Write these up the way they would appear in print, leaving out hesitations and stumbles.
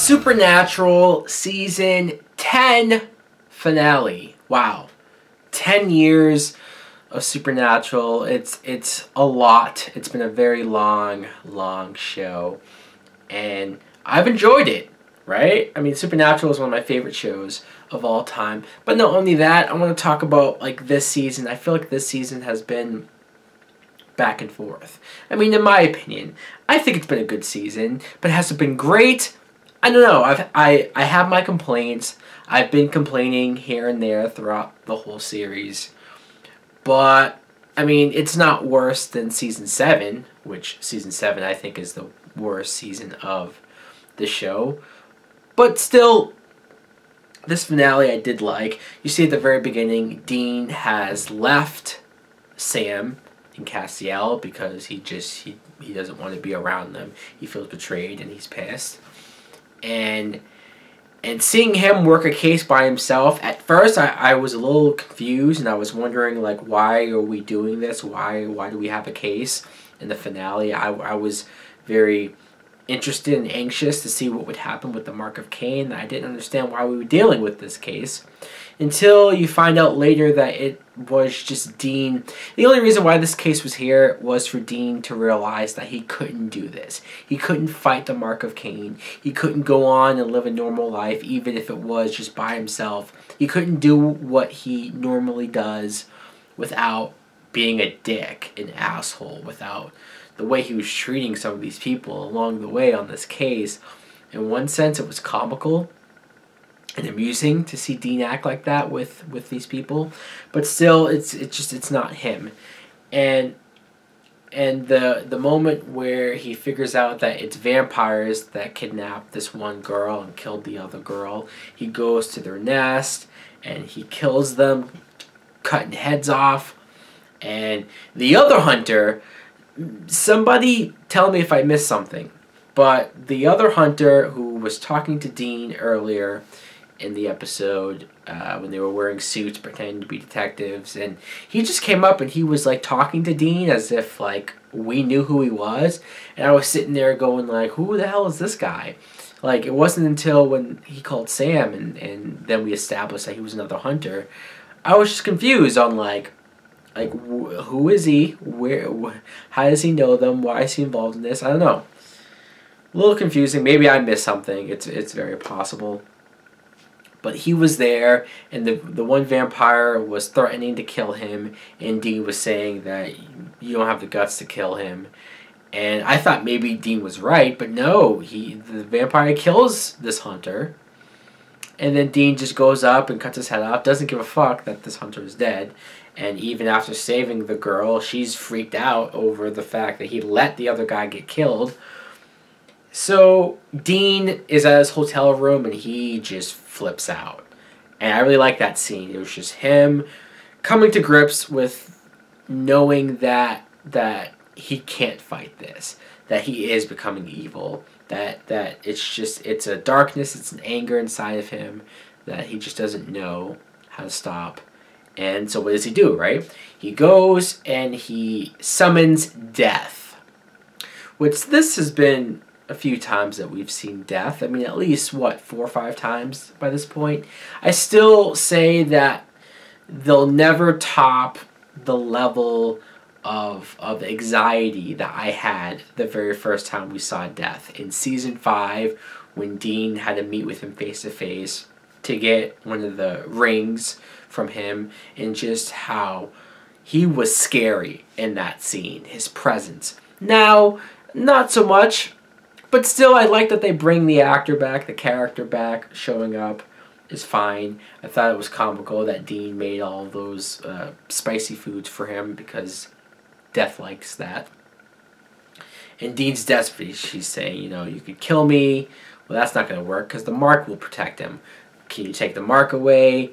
Supernatural Season 10 finale. Wow. 10 years of Supernatural. It's a lot. It's been a very long show. And I've enjoyed it, right? I mean, Supernatural is one of my favorite shows of all time. But not only that, I want to talk about like this season. I feel like this season has been back and forth. I mean, in my opinion, I think it's been a good season, but has it been great? I don't know. I have my complaints. I've been complaining here and there throughout the whole series. But, I mean, it's not worse than Season 7, which Season 7 I think is the worst season of the show. But still, this finale I did like. You see at the very beginning, Dean has left Sam and Castiel because he doesn't want to be around them. He feels betrayed and he's pissed. And seeing him work a case by himself, at first I was a little confused and I was wondering, like, why are we doing this? Why do we have a case in the finale? I was very interested and anxious to see what would happen with the Mark of Cain. I didn't understand why we were dealing with this case until you find out later that it was just Dean. The only reason why this case was here was for Dean to realize that he couldn't do this. He couldn't fight the Mark of Cain. He couldn't go on and live a normal life even if it was just by himself. He couldn't do what he normally does without being a dick, an asshole, without the way he was treating some of these people along the way on this case. In one sense, it was comical and amusing to see Dean act like that with these people, but still, it's not him. And the moment where he figures out that it's vampires that kidnapped this one girl and killed the other girl, he goes to their nest and he kills them, cutting heads off. And the other hunter, somebody tell me if I missed something, but the other hunter who was talking to Dean earlier in the episode when they were wearing suits pretending to be detectives, and he just came up and he was like talking to Dean as if like we knew who he was, and I was sitting there going like, who the hell is this guy? Like, it wasn't until when he called Sam and then we established that he was another hunter, I was just confused on like who is he? How does he know them? Why is he involved in this? I don't know. A little confusing. Maybe I missed something. It's very possible. But he was there, and the one vampire was threatening to kill him, and Dean was saying that you don't have the guts to kill him. And I thought maybe Dean was right, but no, the vampire kills this hunter. And then Dean just goes up and cuts his head off, doesn't give a fuck that this hunter is dead. And even after saving the girl, she's freaked out over the fact that he let the other guy get killed. So Dean is at his hotel room and he just flips out. And I really like that scene. It was just him coming to grips with knowing that he can't fight this, that he is becoming evil, that it's a darkness, it's an anger inside of him that he just doesn't know how to stop. And so what does he do, right? He goes and he summons death. Which this has been a few times that we've seen death. I mean, at least, what, 4 or 5 times by this point? I still say that they'll never top the level of anxiety that I had the very first time we saw death. In Season 5, when Dean had to meet with him face to face to get one of the rings from him, and just how he was scary in that scene, his presence. Now, not so much, but still I like that they bring the actor back, the character back, showing up is fine. I thought it was comical that Dean made all those spicy foods for him because Death likes that. And Dean's desperate. She's saying, you know, you could kill me. Well, that's not going to work because the mark will protect him. Can you take the mark away?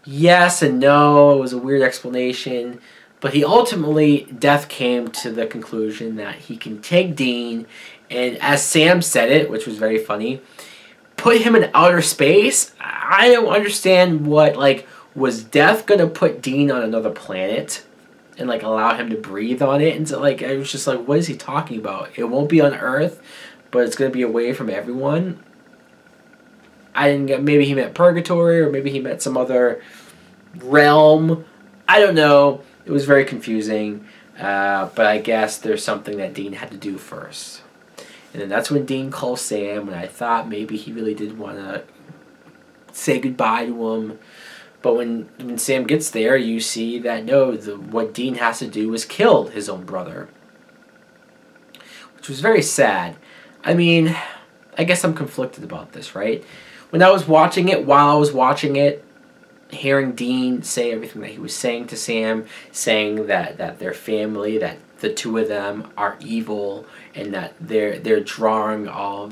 Yes and no. It was a weird explanation. But he ultimately, Death came to the conclusion that he can take Dean, and as Sam said it, which was very funny, put him in outer space. I don't understand what, like, was Death going to put Dean on another planet and, like, allow him to breathe on it? And so, like, I was just like, what is he talking about? It won't be on Earth, but it's going to be away from everyone. I didn't get, maybe he meant purgatory, or maybe he meant some other realm. I don't know. It was very confusing. But I guess there's something that Dean had to do first. And then that's when Dean calls Sam, and I thought maybe he really did want to say goodbye to him. But when Sam gets there, you see that no, what Dean has to do is kill his own brother. Which was very sad. I mean, I guess I'm conflicted about this, right? When I was watching it, while I was watching it, hearing Dean say everything that he was saying to Sam, saying that their family, that the two of them are evil, and that they're drawing all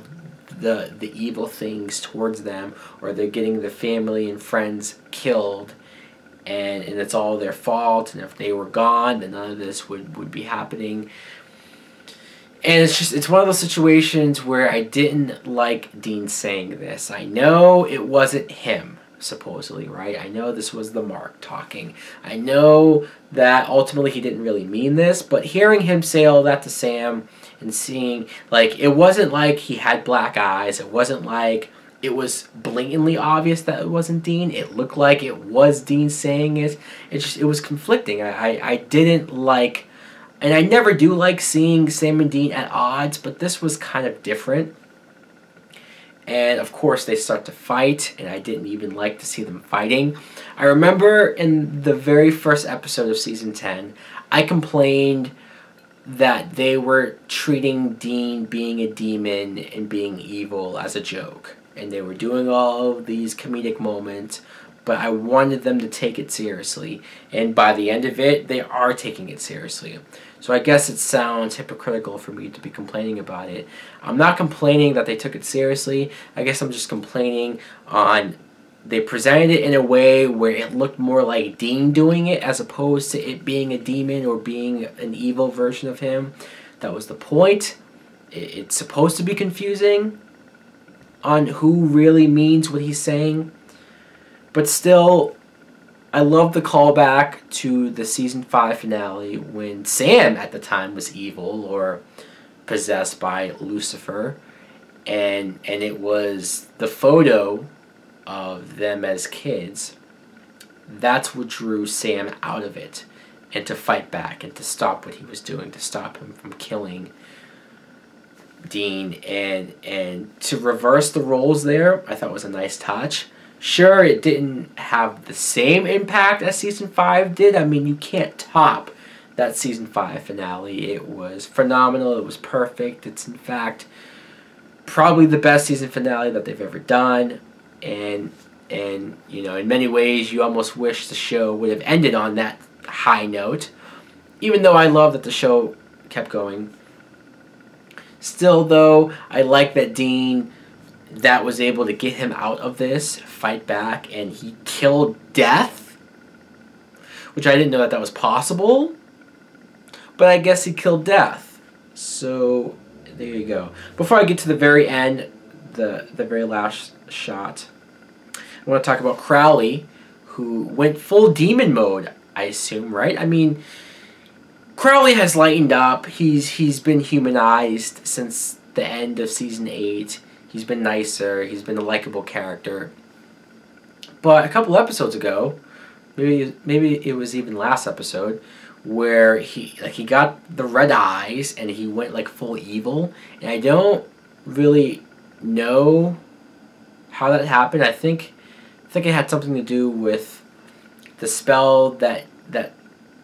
the evil things towards them, or they're getting the family and friends killed, and it's all their fault, and if they were gone, then none of this would be happening. And it's one of those situations where I didn't like Dean saying this. I know it wasn't him, supposedly, right? I know this was the Mark talking. I know that ultimately he didn't really mean this, but hearing him say all that to Sam and seeing, like, it wasn't like he had black eyes. It wasn't like it was blatantly obvious that it wasn't Dean. It looked like it was Dean saying it. It was conflicting. I didn't like... And I never do like seeing Sam and Dean at odds, but this was kind of different. And of course they start to fight, and I didn't even like to see them fighting. I remember in the very first episode of Season 10, I complained that they were treating Dean being a demon and being evil as a joke. And they were doing all of these comedic moments, but I wanted them to take it seriously. And by the end of it, they are taking it seriously. So I guess it sounds hypocritical for me to be complaining about it. I'm not complaining that they took it seriously. I guess I'm just complaining on they presented it in a way where it looked more like Dean doing it as opposed to it being a demon or being an evil version of him. That was the point. It's supposed to be confusing on who really means what he's saying. But still, I love the callback to the Season 5 finale when Sam at the time was evil or possessed by Lucifer. And it was the photo of them as kids. That's what drew Sam out of it. And to fight back and to stop what he was doing. To stop him from killing Dean. And to reverse the roles there, I thought was a nice touch. Sure, it didn't have the same impact as Season 5 did. I mean, you can't top that Season 5 finale. It was phenomenal. It was perfect. It's, in fact, probably the best season finale that they've ever done. And you know, in many ways, you almost wish the show would have ended on that high note. Even though I love that the show kept going. Still, though, I like that Dean... that was able to get him out of this, fight back, and he killed Death, which I didn't know that was possible, but I guess he killed Death. So there you go. Before I get to the very end, the very last shot, I want to talk about Crowley, who went full demon mode, I assume, right? I mean, Crowley has lightened up. He's been humanized since the end of Season 8. He's been nicer. He's been a likable character. But a couple episodes ago, maybe it was even last episode, where he got the red eyes and he went like full evil. And I don't really know how that happened. I think it had something to do with the spell that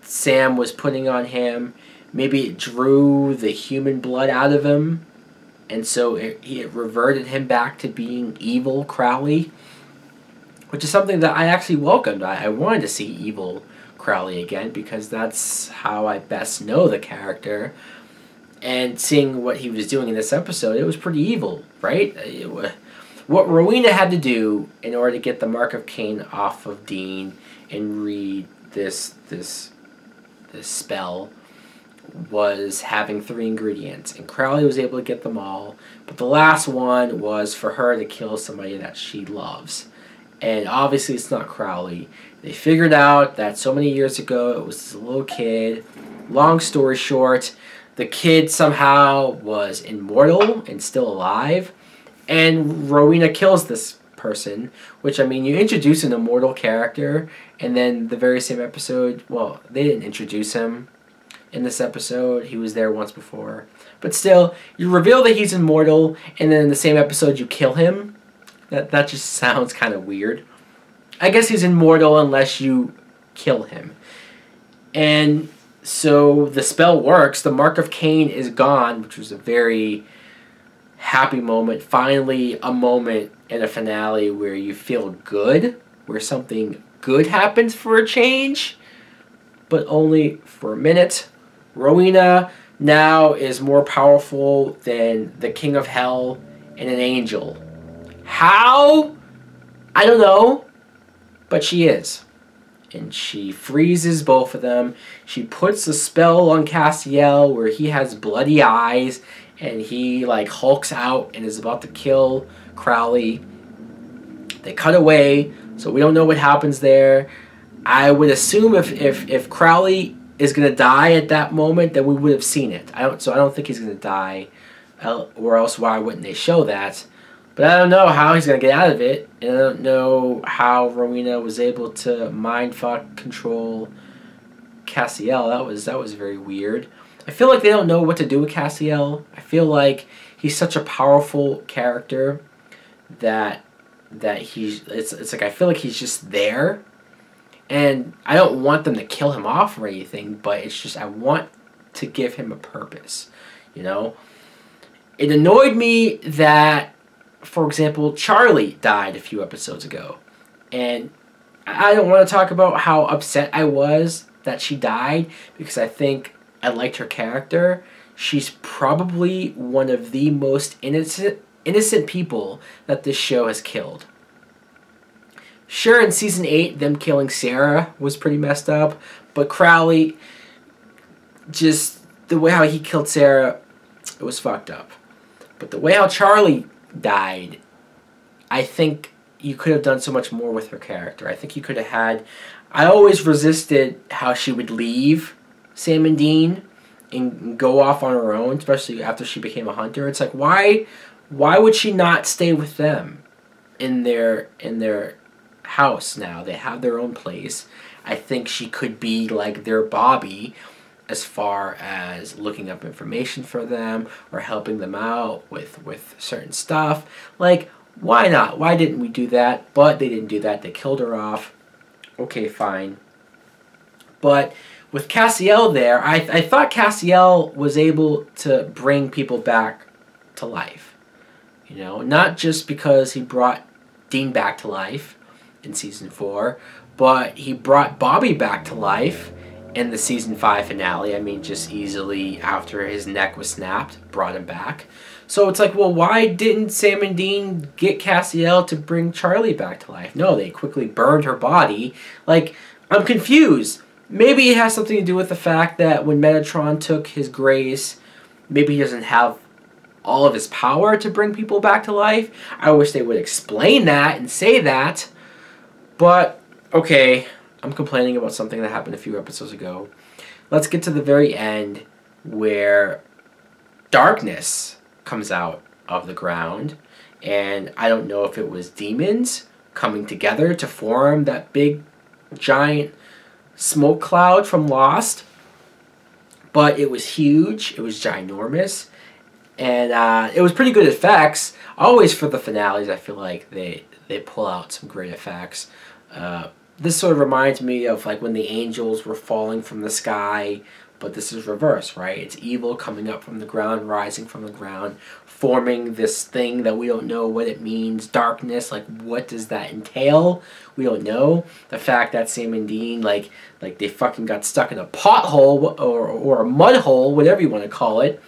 Sam was putting on him. Maybe it drew the human blood out of him. And so it reverted him back to being evil Crowley, which is something that I actually welcomed. I wanted to see evil Crowley again because that's how I best know the character. And seeing what he was doing in this episode, it was pretty evil, right? What Rowena had to do in order to get the Mark of Cain off of Dean and read this spell was having 3 ingredients, and Crowley was able to get them all, but the last one was for her to kill somebody that she loves. And obviously it's not Crowley. They figured out that so many years ago it was this little kid. Long story short, the kid somehow was immortal and still alive, and Rowena kills this person, which, I mean, you introduce an immortal character, and then the very same episode, well, they didn't introduce him in this episode. He was there once before. But still, you reveal that he's immortal, and then in the same episode you kill him. That just sounds kind of weird. I guess he's immortal unless you kill him. And so the spell works. The Mark of Cain is gone, which was a very happy moment. Finally, a moment in a finale where you feel good, where something good happens for a change, but only for a minute. Rowena now is more powerful than the King of Hell and an angel. How? I don't know, but she is. And she freezes both of them. She puts a spell on Castiel where he has bloody eyes and he like hulks out and is about to kill Crowley. They cut away, so we don't know what happens there. I would assume if Crowley is gonna die at that moment, then we would have seen it. I don't think he's gonna die, or else why wouldn't they show that? But I don't know how he's gonna get out of it, and I don't know how Rowena was able to mindfuck control Castiel. That was very weird. I feel like they don't know what to do with Castiel. I feel like he's such a powerful character that it's like I feel like he's just there. And I don't want them to kill him off or anything, but it's just I want to give him a purpose, you know? It annoyed me that, for example, Charlie died a few episodes ago. And I don't want to talk about how upset I was that she died, because I think I liked her character. She's probably one of the most innocent people that this show has killed. Sure, in Season 8, them killing Sarah was pretty messed up, but Crowley, just the way how he killed Sarah, it was fucked up. But the way how Charlie died, I think you could have done so much more with her character. I think you could have had... I always resisted how she would leave Sam and Dean and go off on her own, especially after she became a hunter. It's like, why would she not stay with them in their house now? They have their own place. I think she could be like their Bobby as far as looking up information for them or helping them out with certain stuff. Like, why not? Why didn't we do that? But they didn't do that. They killed her off. Okay, fine. But with Castiel there, I thought Castiel was able to bring people back to life. You know, not just because he brought Dean back to life in Season 4, but he brought Bobby back to life in the Season 5 finale. I mean, just easily after his neck was snapped, brought him back. So it's like, well, why didn't Sam and Dean get Castiel to bring Charlie back to life? No, they quickly burned her body. Like, I'm confused. Maybe it has something to do with the fact that when Metatron took his grace, maybe he doesn't have all of his power to bring people back to life. I wish they would explain that and say that. But, okay, I'm complaining about something that happened a few episodes ago. Let's get to the very end where darkness comes out of the ground. And I don't know if it was demons coming together to form that big, giant smoke cloud from Lost. But it was huge. It was ginormous. And it was pretty good effects. Always for the finales, I feel like they pull out some great effects. This sort of reminds me of like when the angels were falling from the sky, but this is reverse, right? It's evil coming up from the ground, rising from the ground, forming this thing that we don't know what it means. Darkness, like what does that entail? We don't know. The fact that Sam and Dean, like they fucking got stuck in a pothole or a mud hole, whatever you want to call it.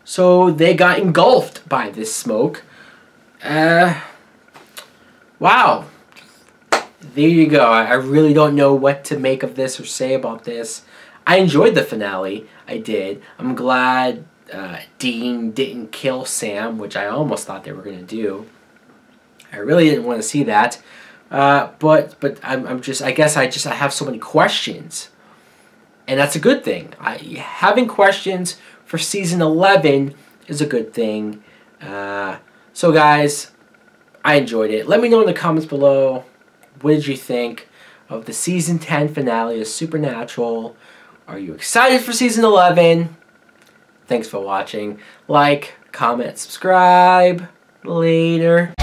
So they got engulfed by this smoke. Wow. There you go. I really don't know what to make of this or say about this. I enjoyed the finale. I did. I'm glad Dean didn't kill Sam, which I almost thought they were going to do. I really didn't want to see that. But I'm just, I guess I have so many questions. And that's a good thing. Having questions for Season 11 is a good thing. So guys, I enjoyed it. Let me know in the comments below, what did you think of the Season 10 finale of Supernatural? Are you excited for Season 11? Thanks for watching. Like, comment, subscribe. Later.